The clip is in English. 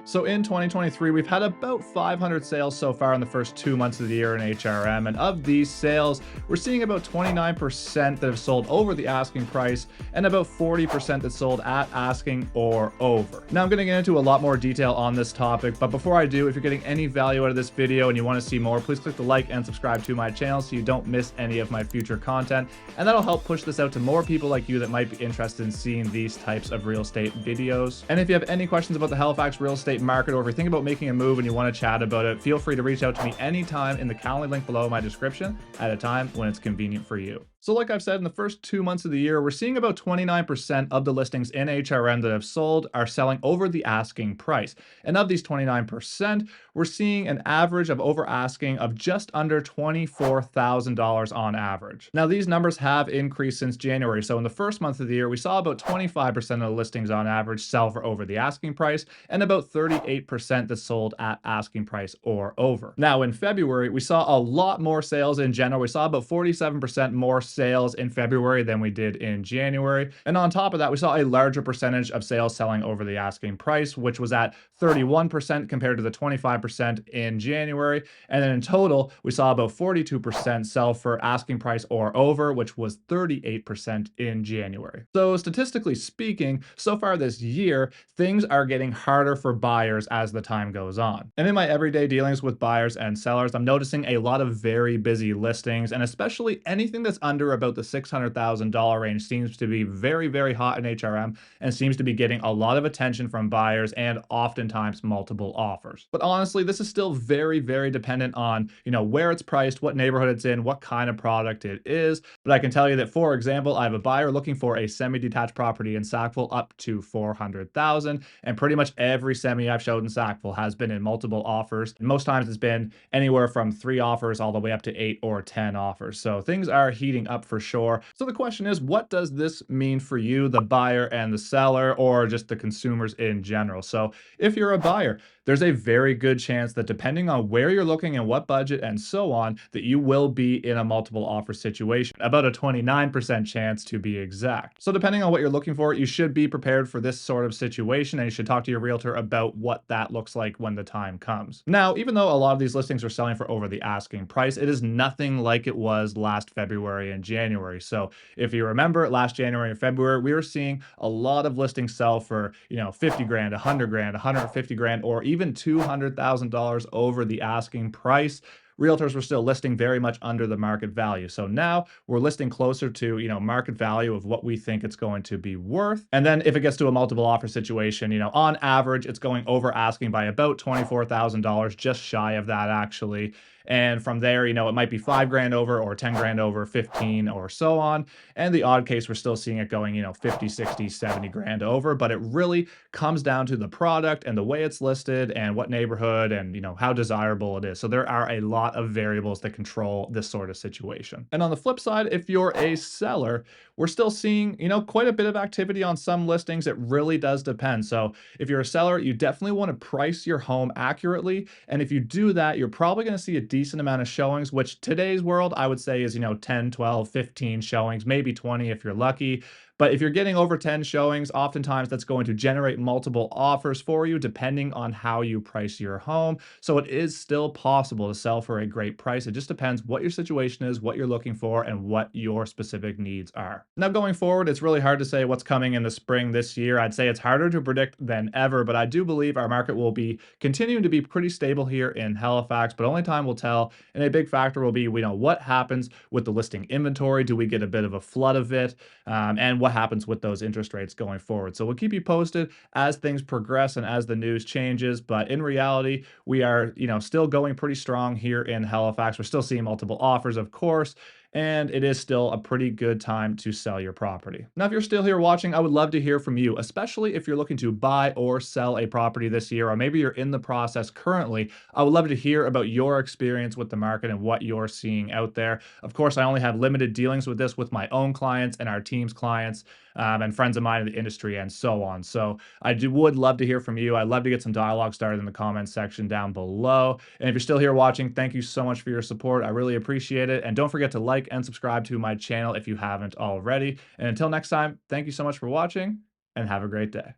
So in 2023, we've had about 500 sales so far in the first 2 months of the year in HRM. And of these sales, we're seeing about 29% that have sold over the asking price and about 40% that sold at asking or over. Now I'm going to get into a lot more detail on this topic, but before I do, if you're getting any value out of this video and you want to see more, please click the like and subscribe to my channel so you don't miss any of my future content. And that'll help push this out to more people like you that might be interested in seeing these types of real estate videos. And if you have any questions about the Halifax real estate market, or if you're thinking about making a move and you want to chat about it, feel free to reach out to me anytime in the Calendly link below my description at a time when it's convenient for you. So like I've said, in the first 2 months of the year, we're seeing about 29% of the listings in HRM that have sold are selling over the asking price. And of these 29%, we're seeing an average of over asking of just under $24,000 on average. Now, these numbers have increased since January. So in the first month of the year, we saw about 25% of the listings on average sell for over the asking price and about 38% that sold at asking price or over. Now, in February, we saw a lot more sales in general. We saw about 47% more sales in February than we did in January. And on top of that, we saw a larger percentage of sales selling over the asking price, which was at 31% compared to the 25% in January. And then in total, we saw about 42% sell for asking price or over, which was 38% in January. So statistically speaking, so far this year, things are getting harder for buyers as the time goes on. And in my everyday dealings with buyers and sellers, I'm noticing a lot of very busy listings, and especially anything that's under about the $600,000 range seems to be very, very hot in HRM and seems to be getting a lot of attention from buyers and oftentimes multiple offers. But honestly, this is still very, very dependent on, where it's priced, what neighborhood it's in, what kind of product it is. But I can tell you that, for example, I have a buyer looking for a semi-detached property in Sackville up to $400,000, and pretty much every semi I've showed in Sackville has been in multiple offers. And most times it's been anywhere from 3 offers all the way up to 8 or 10 offers. So things are heating up for sure. So the question is, what does this mean for you, the buyer and the seller, or just the consumers in general? So if you're a buyer, there's a very good chance that depending on where you're looking and what budget and so on, that you will be in a multiple offer situation, about a 29% chance to be exact. So depending on what you're looking for, you should be prepared for this sort of situation, and you should talk to your realtor about what that looks like when the time comes. Now, even though a lot of these listings are selling for over the asking price, it is nothing like it was last February and January. So if you remember, last January and February, we were seeing a lot of listings sell for, 50 grand, 100 grand, 150 grand, or even $200,000 over the asking price. Realtors were still listing very much under the market value. So now we're listing closer to, market value of what we think it's going to be worth. And then if it gets to a multiple offer situation, on average, it's going over asking by about $24,000, just shy of that actually. And from there, it might be 5 grand over or 10 grand over, 15 or so on. And the odd case, we're still seeing it going, 50, 60, 70 grand over. But it really comes down to the product and the way it's listed and what neighborhood and, how desirable it is. So there are a lot of variables that control this sort of situation. And on the flip side, if you're a seller, we're still seeing, quite a bit of activity on some listings. It really does depend. So if you're a seller, you definitely want to price your home accurately. And if you do that, you're probably going to see a decent amount of showings, which today's world, I would say is, 10, 12, 15 showings, maybe 20 if you're lucky. But if you're getting over 10 showings, oftentimes that's going to generate multiple offers for you, depending on how you price your home. So it is still possible to sell for a great price. It just depends what your situation is, what you're looking for, and what your specific needs are. Now, going forward, it's really hard to say what's coming in the spring this year. I'd say it's harder to predict than ever, but I do believe our market will be continuing to be pretty stable here in Halifax, but only time will tell. And a big factor will be, what happens with the listing inventory? Do we get a bit of a flood of it? And what happens with those interest rates going forward. So we'll keep you posted as things progress and as the news changes. But in reality, we are, still going pretty strong here in Halifax. We're still seeing multiple offers, of course, and it is still a pretty good time to sell your property. Now, if you're still here watching, I would love to hear from you, especially if you're looking to buy or sell a property this year, or maybe you're in the process currently. I would love to hear about your experience with the market and what you're seeing out there. Of course, I only have limited dealings with this with my own clients and our team's clients, and friends of mine in the industry and so on. So would love to hear from you. I'd love to get some dialogue started in the comments section down below. And if you're still here watching, thank you so much for your support. I really appreciate it. And don't forget to like and subscribe to my channel if you haven't already. And until next time, thank you so much for watching and have a great day.